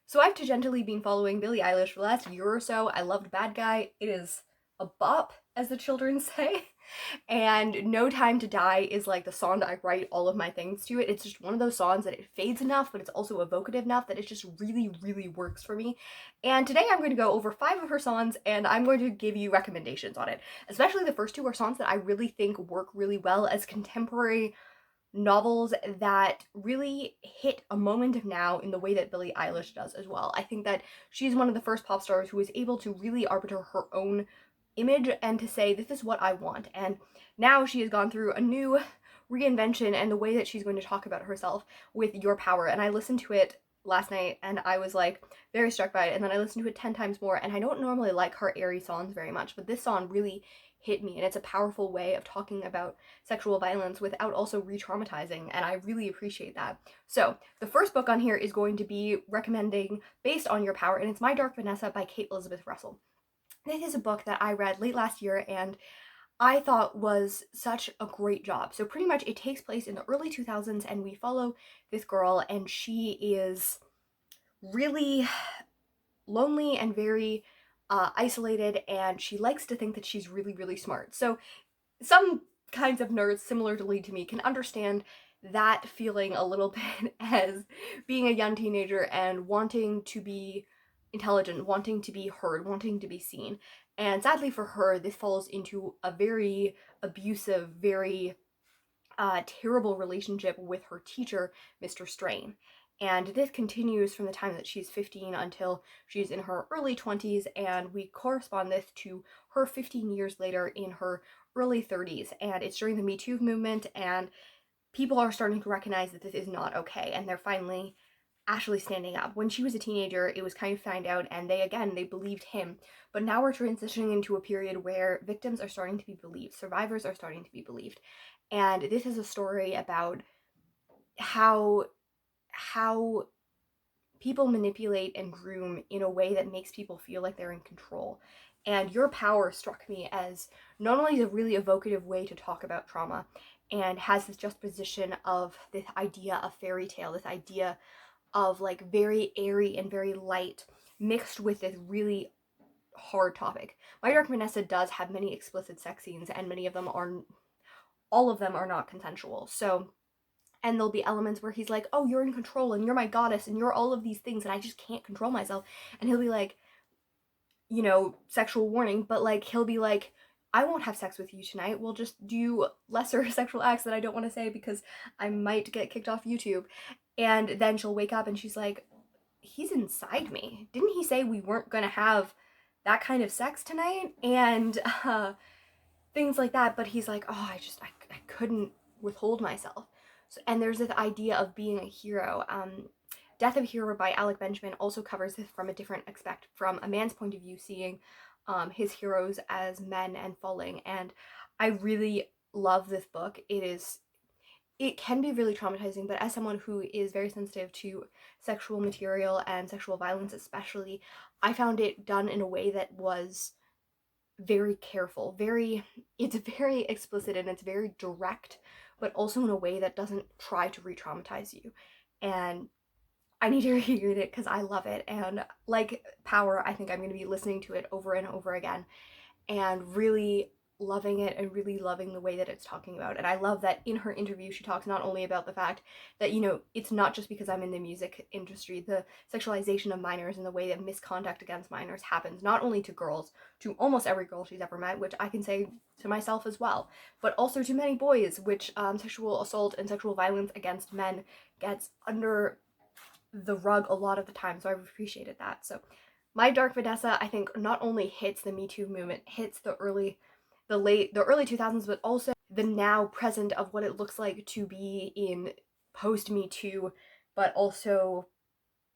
So I've tangentially been following Billie Eilish for the last year or so. I loved Bad Guy. It is a bop, as the children say. And No Time to Die is like the song that I write all of my things to. It's just one of those songs that it fades enough, but it's also evocative enough that it just really, really works for me. And today I'm going to go over 5 of her songs and I'm going to give you recommendations on it. Especially the first 2 are songs that I really think work really well as contemporary novels that really hit a moment of now in the way that Billie Eilish does as well. I think that she's one of the first pop stars who is able to really arbiter her own image and to say, this is what I want. And now she has gone through a new reinvention and the way that she's going to talk about herself with Your Power. And I listened to it last night and I was like very struck by it. And then I listened to it 10 times more. And I don't normally like her airy songs very much, but this song really hit me, and it's a powerful way of talking about sexual violence without also re-traumatizing, and I really appreciate that. So the first book on here is going to be recommending Based on Your Power, and it's My Dark Vanessa by Kate Elizabeth Russell. This is a book that I read late last year and I thought was such a great job. So pretty much it takes place in the early 2000s and we follow this girl and she is really lonely and very isolated, and she likes to think that she's really, really smart. So some kinds of nerds similarly to me can understand that feeling a little bit as being a young teenager and wanting to be intelligent, wanting to be heard, wanting to be seen. And sadly for her, this falls into a very abusive, very terrible relationship with her teacher, Mr. Strain. And this continues from the time that she's 15 until she's in her early 20s, and we correspond this to her 15 years later in her early 30s. And it's during the Me Too movement, and people are starting to recognize that this is not okay, and they're finally actually standing up. When she was a teenager, it was kind of found out, and they believed him. But now we're transitioning into a period where victims are starting to be believed, survivors are starting to be believed. And this is a story about how people manipulate and groom in a way that makes people feel like they're in control. And Your Power struck me as not only a really evocative way to talk about trauma and has this juxtaposition of this idea of fairy tale, this idea of like very airy and very light mixed with this really hard topic. My Dark Vanessa does have many explicit sex scenes, and all of them are not consensual. So, and there'll be elements where he's like, oh, you're in control and you're my goddess and you're all of these things and I just can't control myself. And he'll be like, sexual warning, but like he'll be like, I won't have sex with you tonight. We'll just do lesser sexual acts that I don't want to say because I might get kicked off YouTube. And then she'll wake up and she's like, he's inside me. Didn't he say we weren't going to have that kind of sex tonight? And things like that. But he's like, oh, I couldn't withhold myself. So, and there's this idea of being a hero. Death of a Hero by Alec Benjamin also covers this from a different aspect, from a man's point of view, seeing his heroes as men and falling. And I really love this book. It can be really traumatizing, but as someone who is very sensitive to sexual material and sexual violence especially, I found it done in a way that was very careful, it's very explicit and it's very direct, but also in a way that doesn't try to re-traumatize you. And I need to reread it because I love it, and like Power, I think I'm going to be listening to it over and over again and really loving it and really loving the way that it's talking about. And I love that in her interview she talks not only about the fact that, it's not just because I'm in the music industry, the sexualization of minors and the way that misconduct against minors happens not only to girls, to almost every girl she's ever met, which I can say to myself as well, but also to many boys, which sexual assault and sexual violence against men gets under the rug a lot of the time. So I've appreciated that. So My Dark Vanessa, I think, not only hits the Me Too movement, hits the early 2000s, but also the now present of what it looks like to be in post Me Too, but also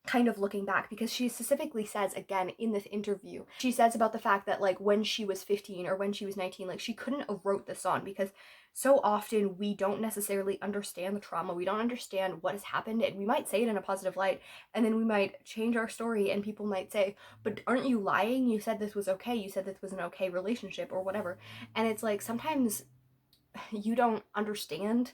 kind of looking back, because she specifically says again in this interview, she says about the fact that like when she was 15 or when she was 19, like she couldn't have wrote the song because so often we don't necessarily understand the trauma, we don't understand what has happened, and we might say it in a positive light and then we might change our story and people might say, but aren't you lying? You said this was okay, you said this was an okay relationship or whatever. And it's like sometimes you don't understand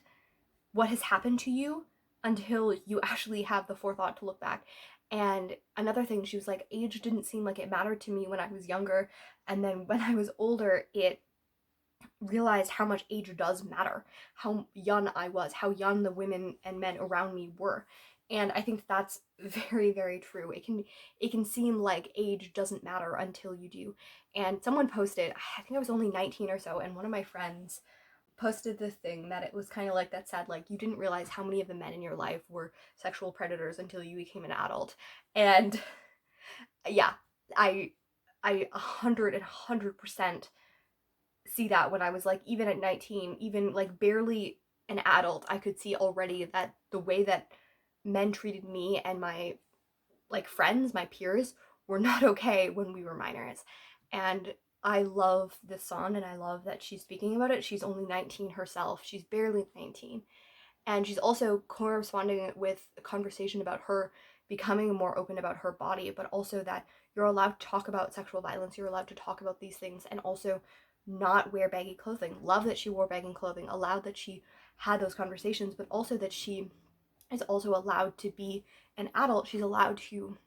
what has happened to you until you actually have the forethought to look back. And another thing, she was like, age didn't seem like it mattered to me when I was younger. And then when I was older, it realized how much age does matter, how young I was, how young the women and men around me were. And I think that's very, very true. It can seem like age doesn't matter until you do. And someone posted, I think I was only 19 or so, and one of my friends posted this thing that it was kind of like that said, like, you didn't realize how many of the men in your life were sexual predators until you became an adult. And yeah, I I 100% see that when I was like, even at 19, even like barely an adult, I could see already that the way that men treated me and my like friends, my peers, were not okay when we were minors. And I love this song and I love that she's speaking about it. She's only 19 herself. She's barely 19. And she's also corresponding with a conversation about her becoming more open about her body, but also that you're allowed to talk about sexual violence, you're allowed to talk about these things, and also not wear baggy clothing. Love that she wore baggy clothing, allowed that she had those conversations, but also that she is also allowed to be an adult. She's allowed to,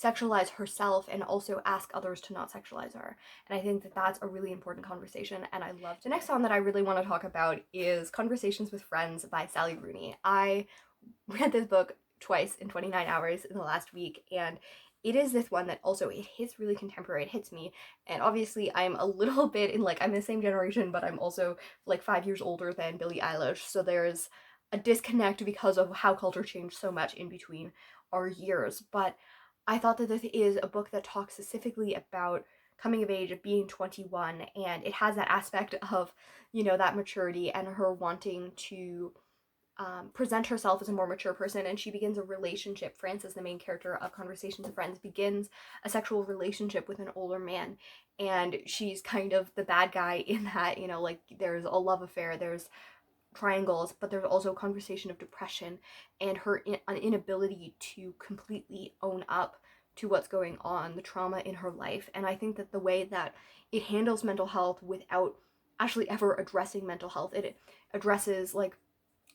sexualize herself and also ask others to not sexualize her. And I think that that's a really important conversation, and I love. The next song that I really want to talk about is Conversations with Friends by Sally Rooney. I read this book twice in 29 hours in the last week, and it is this one that also, it hits really contemporary. It hits me, and obviously I'm a little bit in, like, I'm the same generation, but I'm also like 5 years older than Billie Eilish, so there's a disconnect because of how culture changed so much in between our years. But I thought that this is a book that talks specifically about coming of age, of being 21, and it has that aspect of, that maturity and her wanting to present herself as a more mature person. And she begins a relationship. Frances, the main character of Conversations with Friends, begins a sexual relationship with an older man, and she's kind of the bad guy in that, like, there's a love affair, there's triangles, but there's also a conversation of depression and her an inability to completely own up to what's going on, the trauma in her life. And I think that the way that it handles mental health without actually ever addressing mental health, it addresses like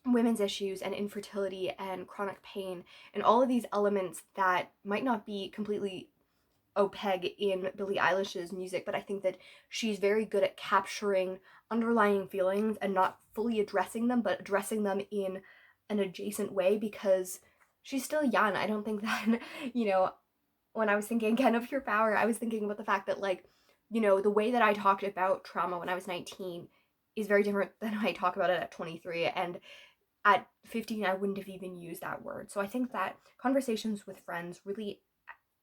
women's issues and infertility and chronic pain and all of these elements that might not be completely opaque in Billie Eilish's music, but I think that she's very good at capturing underlying feelings and not fully addressing them, but addressing them in an adjacent way because she's still young. I don't think that, when I was thinking again of Your Power, I was thinking about the fact that, like, the way that I talked about trauma when I was 19 is very different than I talk about it at 23. And at 15, I wouldn't have even used that word. So I think that Conversations with Friends really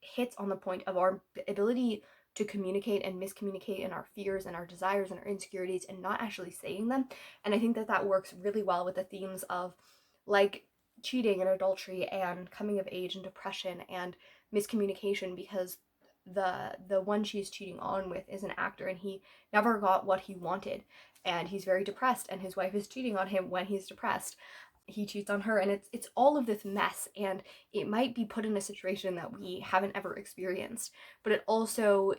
hits on the point of our ability to communicate and miscommunicate and our fears and our desires and our insecurities and not actually saying them. And I think that that works really well with the themes of, like, cheating and adultery and coming of age and depression and miscommunication, because the one she's cheating on with is an actor and he never got what he wanted and he's very depressed and his wife is cheating on him when he's depressed. He cheats on her, and it's all of this mess, and it might be put in a situation that we haven't ever experienced, but it also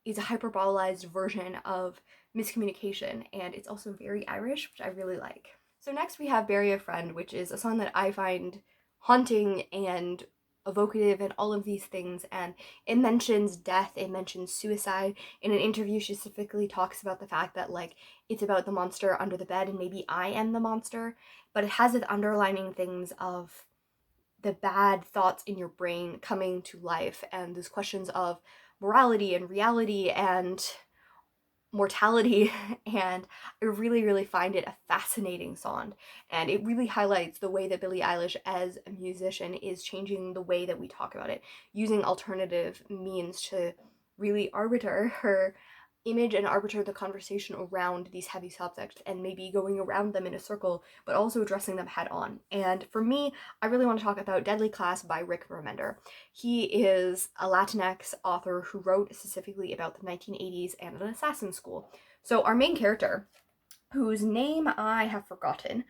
is a hyperbolized version of miscommunication, and it's also very Irish, which I really like. So next we have Bury a Friend, which is a song that I find haunting and evocative and all of these things, and it mentions death, it mentions suicide. In an interview, she specifically talks about the fact that, like, it's about the monster under the bed and maybe I am the monster, but it has its underlining things of the bad thoughts in your brain coming to life and these questions of morality and reality and mortality. And I really, really find it a fascinating song, and it really highlights the way that Billie Eilish as a musician is changing the way that we talk about it, using alternative means to really arbiter her image and arbiter the conversation around these heavy subjects, and maybe going around them in a circle but also addressing them head on. And for me, I really want to talk about Deadly Class by Rick Remender. He is a Latinx author who wrote specifically about the 1980s and an assassin school. So our main character, whose name I have forgotten,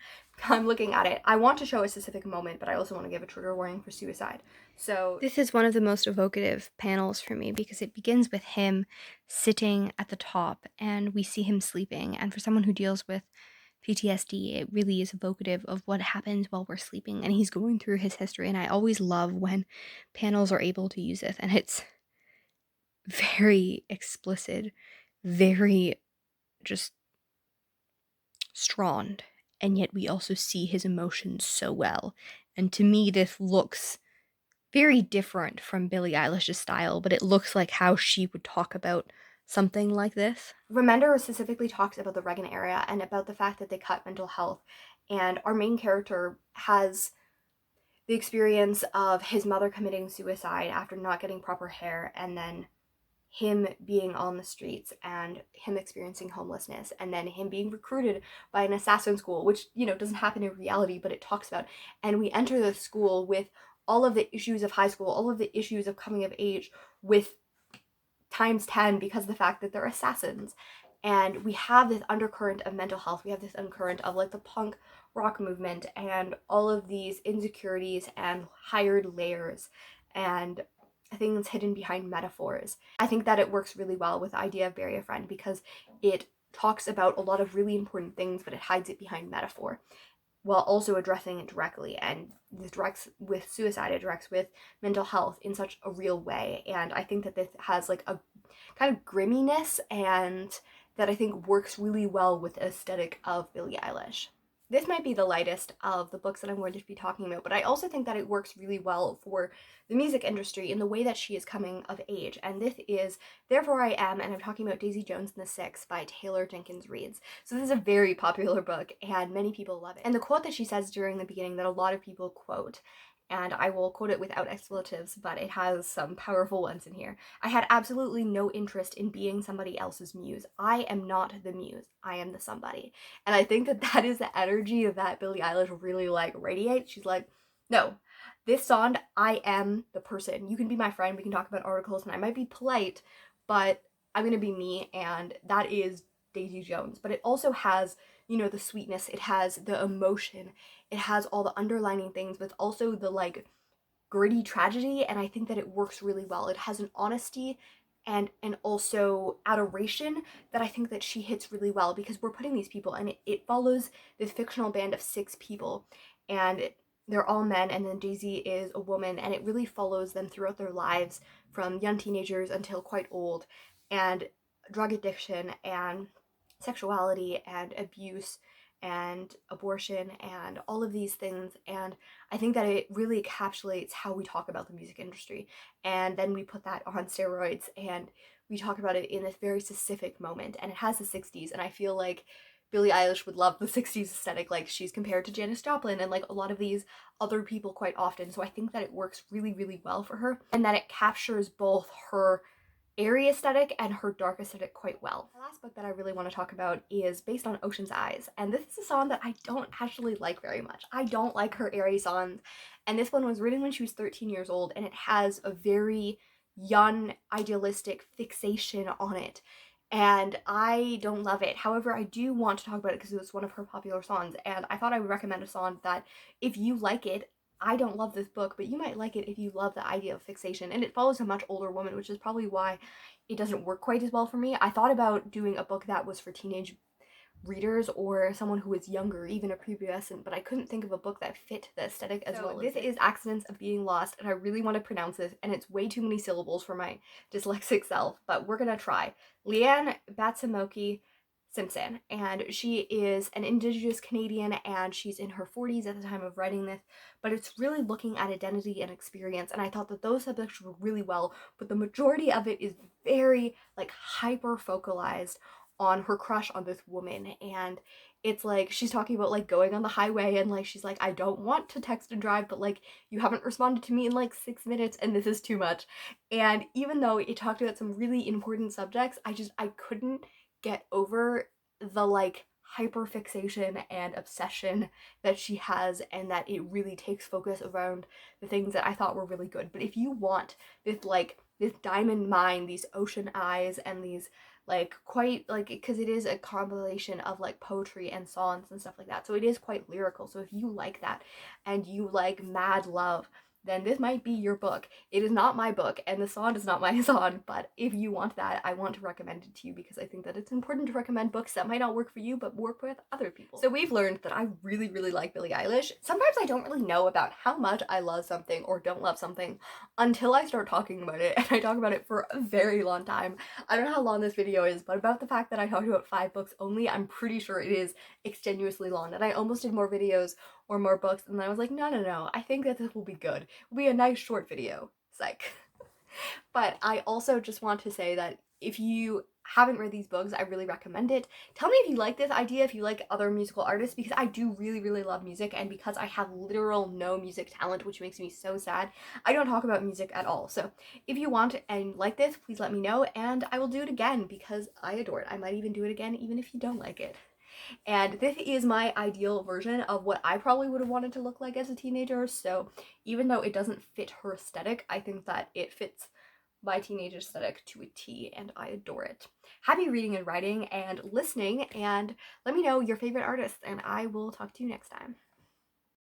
I'm looking at it, I want to show a specific moment, but I also want to give a trigger warning for suicide. So this is one of the most evocative panels for me because it begins with him sitting at the top and we see him sleeping. And for someone who deals with PTSD. It really is evocative of what happens while we're sleeping, and he's going through his history, and I always love when panels are able to use this, and it's very explicit, very just strong, and yet we also see his emotions so well. And to me, this looks very different from Billie Eilish's style, but it looks like how she would talk about something like this. Remender specifically talks about the Reagan era and about the fact that they cut mental health, and our main character has the experience of his mother committing suicide after not getting proper hair, and then him being on the streets and him experiencing homelessness, and then him being recruited by an assassin school, which, you know, doesn't happen in reality, but it talks about. And we enter the school with all of the issues of high school, all of the issues of coming of age, with times 10 because of the fact that they're assassins. And we have this undercurrent of mental health. We have this undercurrent of like the punk rock movement and all of these insecurities and hired layers and things hidden behind metaphors. I think that it works really well with the idea of Bury a Friend because it talks about a lot of really important things, but it hides it behind metaphor while also addressing it directly. And this directs with suicide, it directs with mental health in such a real way. And I think that this has like a kind of grimminess and that I think works really well with the aesthetic of Billie Eilish. This might be the lightest of the books that I'm going to be talking about, but I also think that it works really well for the music industry in the way that she is coming of age. And this is Therefore I Am, and I'm talking about Daisy Jones and the Six by Taylor Jenkins Reid. So this is a very popular book, and many people love it. And the quote that she says during the beginning that a lot of people quote, and I will quote it without expletives, but it has some powerful ones in here. I had absolutely no interest in being somebody else's muse. I am not the muse. I am the somebody. And I think that that is the energy that Billie Eilish really like radiates. She's like, no, this song, I am the person. You can be my friend. We can talk about articles, and I might be polite, but I'm gonna be me, and that is Daisy Jones. But it also has, you know, the sweetness. It has the emotion. It has all the underlining things, but also the like gritty tragedy, and I think that it works really well. It has an honesty and also adoration that I think that she hits really well because we're putting these people, and it follows this fictional band of 6 people, and they're all men, and then Daisy is a woman, and it really follows them throughout their lives from young teenagers until quite old, and drug addiction and sexuality and abuse and abortion and all of these things. And I think that it really encapsulates how we talk about the music industry. And then we put that on steroids and we talk about it in this very specific moment. And it has the 60s. And I feel like Billie Eilish would love the 60s aesthetic. Like she's compared to Janis Joplin and like a lot of these other people quite often. So I think that it works really, really well for her and that it captures both her airy aesthetic and her dark aesthetic quite well. The last book that I really want to talk about is based on Ocean's Eyes, and this is a song that I don't actually like very much. I don't like her airy songs, and this one was written when she was 13 years old, and it has a very young, idealistic fixation on it, and I don't love it. However, I do want to talk about it because it was one of her popular songs, and I thought I would recommend a song that if you like it, I don't love this book, but you might like it if you love the idea of fixation. And it follows a much older woman, which is probably why it doesn't work quite as well for me. I thought about doing a book that was for teenage readers or someone who was younger, even a prepubescent, but I couldn't think of a book that fit the aesthetic as well. This is Accidents of Being Lost, and I really want to pronounce this, and it's way too many syllables for my dyslexic self, but we're gonna try. Leanne Batsamoki Simpson, and she is an Indigenous Canadian, and she's in her 40s at the time of writing this, but it's really looking at identity and experience, and I thought that those subjects were really well, but the majority of it is very like hyper focalized on her crush on this woman, and it's like she's talking about like going on the highway and like she's like, I don't want to text and drive, but like you haven't responded to me in like 6 minutes and this is too much. And even though it talked about some really important subjects, I couldn't get over the like hyperfixation and obsession that she has, and that it really takes focus around the things that I thought were really good. But if you want this diamond mine, these ocean eyes, and these like quite like, because it is a compilation of like poetry and songs and stuff like that, so it is quite lyrical. So if you like that and you like mad love then this might be your book. It is not my book, and the song is not my song, but if you want that, I want to recommend it to you because I think that it's important to recommend books that might not work for you, but work with other people. So we've learned that I really, really like Billie Eilish. Sometimes I don't really know about how much I love something or don't love something until I start talking about it, and I talk about it for a very long time. I don't know how long this video is, but about the fact that I talked about 5 books only, I'm pretty sure it is extenuously long, and I almost did more videos or more books, and then I was like, no, I think that this will be good. It'll be a nice short video. Psych. But I also just want to say that if you haven't read these books, I really recommend it. Tell me if you like this idea, if you like other musical artists, because I do really, really love music, and because I have literal no music talent, which makes me so sad, I don't talk about music at all. So if you want and like this, please let me know, and I will do it again because I adore it. I might even do it again even if you don't like it. And this is my ideal version of what I probably would have wanted to look like as a teenager. So even though it doesn't fit her aesthetic, I think that it fits my teenage aesthetic to a T, and I adore it. Happy reading and writing and listening, and let me know your favorite artists, and I will talk to you next time.